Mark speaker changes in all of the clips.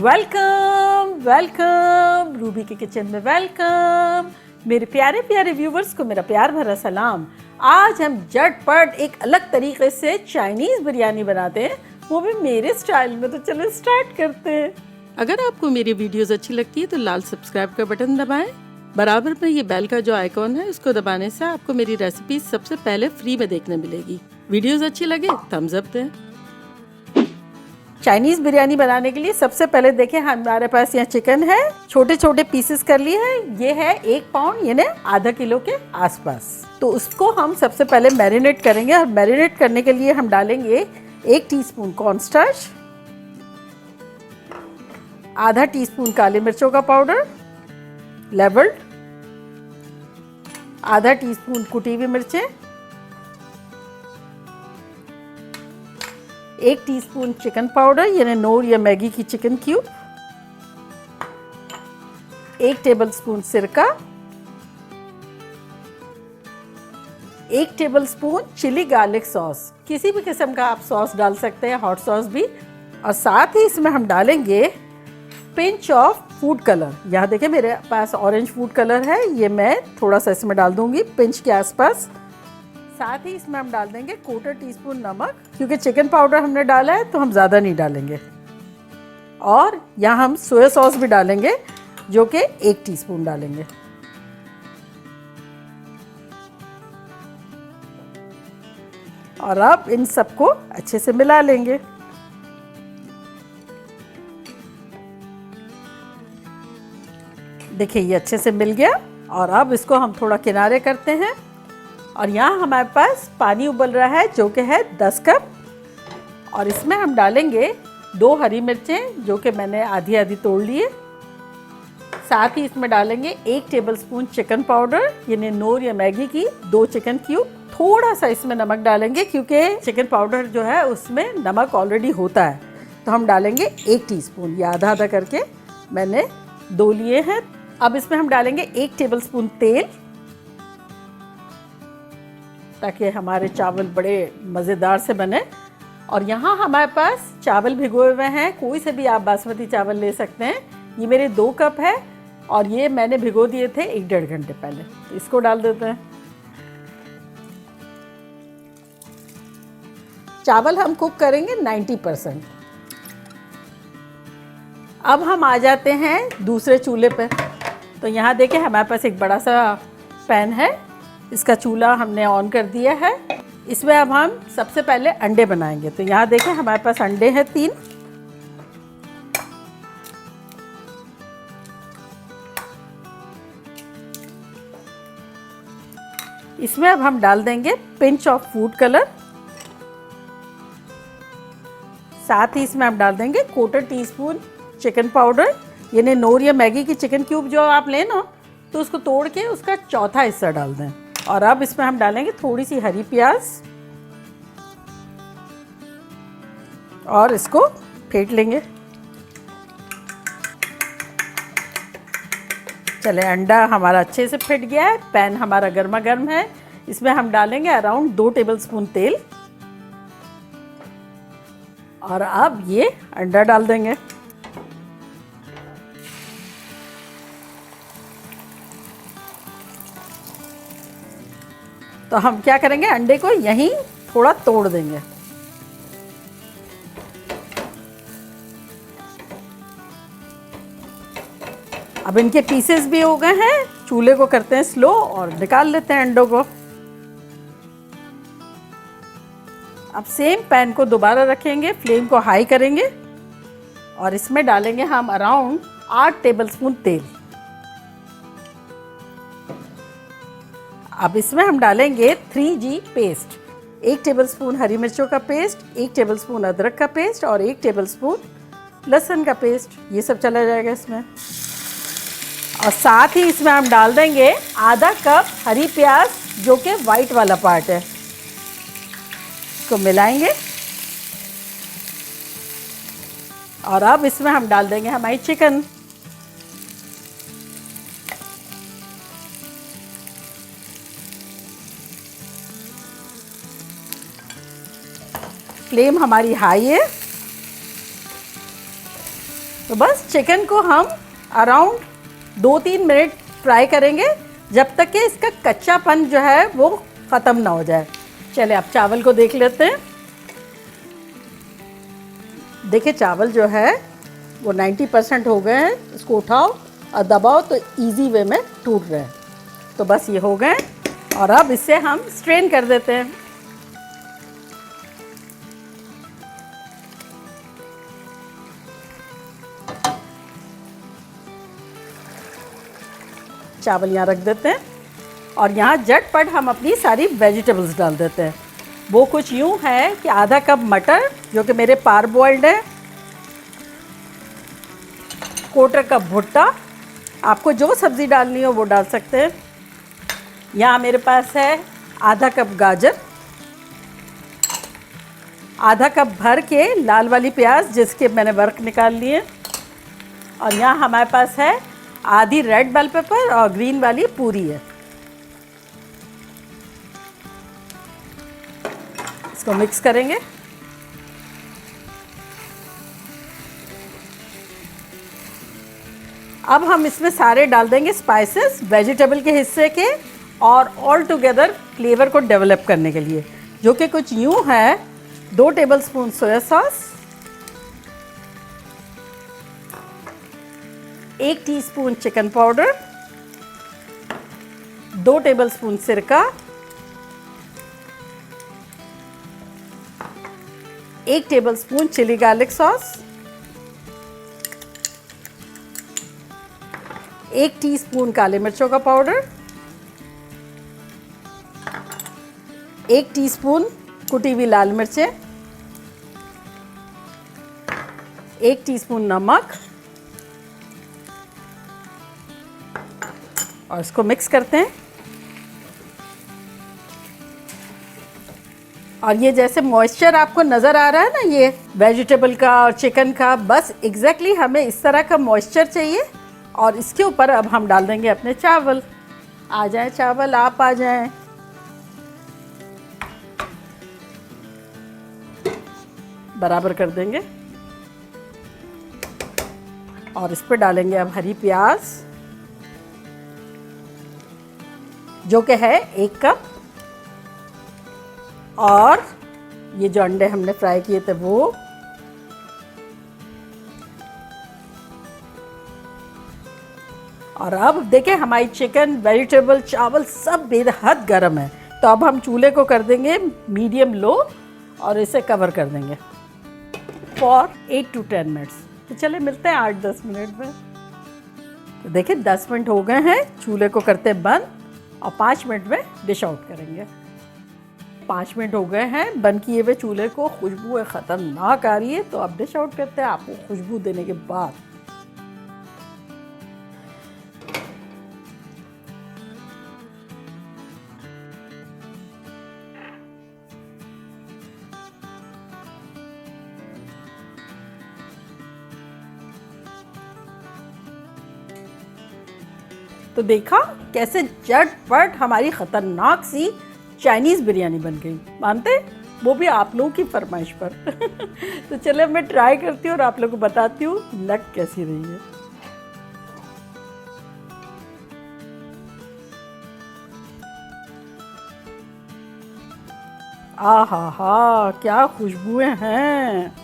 Speaker 1: Welcome welcome Ruby के kitchen में welcome. मेरे प्यारे प्यारे व्यूवर्स को मेरा प्यार भरा सलाम। आज हम झटपट एक अलग तरीके से चाइनीज़ बिरयानी बनाते हैं, वो भी मेरे स्टाइल में। तो चलो स्टार्ट करते हैं। अगर आपको मेरी वीडियोस अच्छी लगती है तो लाल सब्सक्राइब का बटन दबाएं। बराबर में ये बेल का जो आइकॉन है उसको दबाने से आपको मेरी रेसिपी सबसे पहले फ्री में देखने मिलेगी। वीडियोस अच्छी लगे थम्स अप दें। चाइनीज़ बिरयानी बनाने के लिए सबसे पहले देखें हमारे पास यहाँ चिकन है, छोटे छोटे पीसेस कर लिए हैं। ये है 1 पाउंड यानी आधा किलो के आसपास। तो उसको हम सबसे पहले मैरिनेट करेंगे और मैरिनेट करने के लिए हम डालेंगे 1 टीस्पून कॉर्नस्टार्च, आधा टीस्पून काली मिर्चों का पाउडर लेवल्ड, आधा टीस्पून कुटी हुई मिर्चें, 1 टीस्पून चिकन पाउडर यानी नोर या मैगी की चिकन क्यूब, 1 टेबलस्पून सिरका, 1 टेबलस्पून चिली गार्लिक सॉस, किसी भी किस्म का आप सॉस डाल सकते हैं, हॉट सॉस भी। और साथ ही इसमें हम डालेंगे पिंच ऑफ फूड कलर। यहाँ देखें मेरे पास ऑरेंज फूड कलर है, ये मैं थोड़ा सा इसमें डाल दूंगी पिंच के आसपास। साथ ही इसमें हम डाल देंगे 1/4 टीस्पून नमक, क्योंकि चिकन पाउडर हमने डाला है तो हम ज़्यादा नहीं डालेंगे। और यहाँ हम सोया सॉस भी डालेंगे जो कि 1 टीस्पून डालेंगे। और अब इन सबको अच्छे से मिला लेंगे। देखिए ये अच्छे से मिल गया। और अब इसको हम थोड़ा किनारे करते हैं। और यहाँ हमारे पास पानी उबल रहा है जो कि है 10 कप। और इसमें हम डालेंगे 2 हरी मिर्चें जो कि मैंने आधी आधी तोड़ लिए। साथ ही इसमें डालेंगे 1 टेबलस्पून चिकन पाउडर यानी नोर या मैगी की 2 चिकन क्यूब। थोड़ा सा इसमें नमक डालेंगे क्योंकि चिकन पाउडर जो है उसमें नमक ऑलरेडी होता है। तो हम डालेंगे 1 टीस्पून, ये आधा आधा करके मैंने 2 लिए हैं। अब इसमें हम डालेंगे 1 टेबलस्पून तेल ताकि हमारे चावल बड़े मज़ेदार से बने। और यहाँ हमारे पास चावल भिगोए हुए हैं, कोई से भी आप बासमती चावल ले सकते हैं। ये मेरे 2 कप है और ये मैंने भिगो दिए थे 1-1.5 घंटे पहले। तो इसको डाल देते हैं। चावल हम कुक करेंगे 90%। अब हम आ जाते हैं दूसरे चूल्हे पर। तो यहाँ देखें हमारे पास एक बड़ा सा पैन है, इसका चूल्हा हमने ऑन कर दिया है। इसमें अब हम सबसे पहले अंडे बनाएंगे। तो यहाँ देखें हमारे पास अंडे हैं 3। इसमें अब हम डाल देंगे पिंच ऑफ फूड कलर। साथ ही इसमें हम डाल देंगे 1/4 टीस्पून चिकन पाउडर यानी नोर या मैगी की चिकन क्यूब जो आप लें ना, तो उसको तोड़ के उसका चौथा हिस्सा डाल दें। और अब इसमें हम डालेंगे थोड़ी सी हरी प्याज और इसको फेंट लेंगे। चले अंडा हमारा अच्छे से फिट गया है। पैन हमारा गर्मा गर्म है। इसमें हम डालेंगे अराउंड 2 टेबलस्पून तेल। और अब ये अंडा डाल देंगे। तो हम क्या करेंगे, अंडे को यहीं थोड़ा तोड़ देंगे। अब इनके पीसेस भी हो गए हैं। चूल्हे को करते हैं स्लो और निकाल लेते हैं अंडों को। अब सेम पैन को दोबारा रखेंगे, फ्लेम को हाई करेंगे और इसमें डालेंगे हम अराउंड 8 टेबलस्पून तेल। अब इसमें हम डालेंगे 3G पेस्ट, 1 टेबलस्पून हरी मिर्चों का पेस्ट, 1 टेबलस्पून अदरक का पेस्ट और 1 टेबलस्पून लहसुन का पेस्ट। ये सब चला जाएगा इसमें। और साथ ही इसमें हम डाल देंगे आधा कप हरी प्याज जो कि वाइट वाला पार्ट है। इसको मिलाएंगे। और अब इसमें हम डाल देंगे हमारी चिकन। फ्लेम हमारी हाई है। तो बस चिकन को हम अराउंड 2-3 मिनट फ्राई करेंगे जब तक कि इसका कच्चापन जो है वो ख़त्म ना हो जाए। चलिए अब चावल को देख लेते हैं। देखिए चावल जो है वो 90% हो गए हैं। इसको उठाओ और दबाओ तो इजी वे में टूट रहे हैं। तो बस ये हो गए और अब इसे हम स्ट्रेन कर देते हैं। चावल यहाँ रख देते हैं और यहाँ झटपट हम अपनी सारी वेजिटेबल्स डाल देते हैं। वो कुछ यूँ है कि आधा कप मटर जो कि मेरे पार बॉइल्ड है, 1/4 कप भुट्टा, आपको जो सब्ज़ी डालनी हो वो डाल सकते हैं। यहाँ मेरे पास है आधा कप गाजर, आधा कप भर के लाल वाली प्याज जिसके मैंने वर्क निकाल लिए, और यहाँ हमारे पास है आधी रेड बेल पेपर और ग्रीन वाली पूरी है। इसको मिक्स करेंगे। अब हम इसमें सारे डाल देंगे स्पाइसेस वेजिटेबल के हिस्से के और ऑल टुगेदर फ्लेवर को डेवलप करने के लिए, जो कि कुछ यूँ है। 2 tablespoon soya sauce, 1 teaspoon chicken powder, 2 tablespoon सिरका, 1 tablespoon chilli garlic sauce, 1 teaspoon काले मिर्चों का पाउडर, 1 टीस्पून कुटी हुई लाल मिर्चें, 1 टीस्पून नमक, और इसको मिक्स करते हैं। और ये जैसे मॉइस्चर आपको नज़र आ रहा है ना, ये वेजिटेबल का और चिकन का, बस एग्जैक्टली हमें इस तरह का मॉइस्चर चाहिए। और इसके ऊपर अब हम डाल देंगे अपने चावल। आ जाएं चावल, आप आ जाएं। बराबर कर देंगे और इस पर डालेंगे अब हरी प्याज जो कि है 1 कप, और ये जो अंडे हमने फ्राई किए थे वो, और अब देखिए हमारी चिकन, वेजिटेबल, चावल सब बेहद गर्म है। तो अब हम चूल्हे को कर देंगे मीडियम लो और इसे कवर कर देंगे फॉर 8 to 10 मिनट्स। तो चले मिलते हैं 8-10 मिनट में। तो देखिए 10 मिनट हो गए हैं, चूल्हे को करते बंद और 5 मिनट में डिश आउट करेंगे। 5 मिनट हो गए हैं बंद किए हुए चूल्हे को, खुशबू है ख़तरनाक आ रही है। तो अब डिश आउट करते हैं आपको खुशबू देने के बाद। तो देखा कैसे झटपट हमारी ख़तरनाक सी चाइनीज़ बिरयानी बन गई। मानते, वो भी आप लोगों की फरमाइश पर। तो चले मैं ट्राई करती हूँ और आप लोगों को बताती हूँ लग कैसी रही है। आहा हा, क्या खुशबुएं हैं।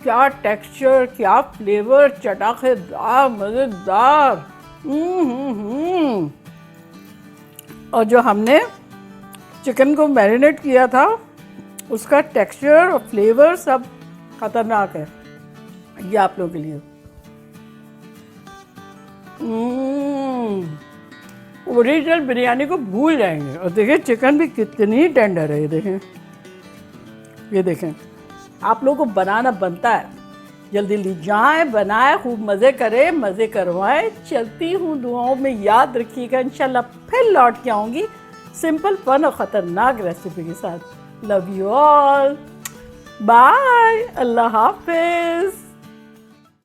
Speaker 1: क्या टेक्सचर, क्या फ्लेवर, चटाकेदार, मज़ेदार। और जो हमने चिकन को मैरिनेट किया था उसका टेक्सचर और फ्लेवर सब खतरनाक है। ये आप लोगों के लिए ओरिजिनल बिरयानी को भूल जाएंगे। और देखिए चिकन भी कितनी टेंडर है। ये देखें आप लोगों को बनाना बनता है। जल्दी जल्दी जाएं, बनाएं, खूब मज़े करें, मज़े करवाएं। चलती हूँ, दुआओं में याद रखिएगा। इंशाल्लाह फिर लौट के आऊँगी सिंपल फन और ख़तरनाक रेसिपी के साथ। Love you all. बाय, अल्लाह हाफिज।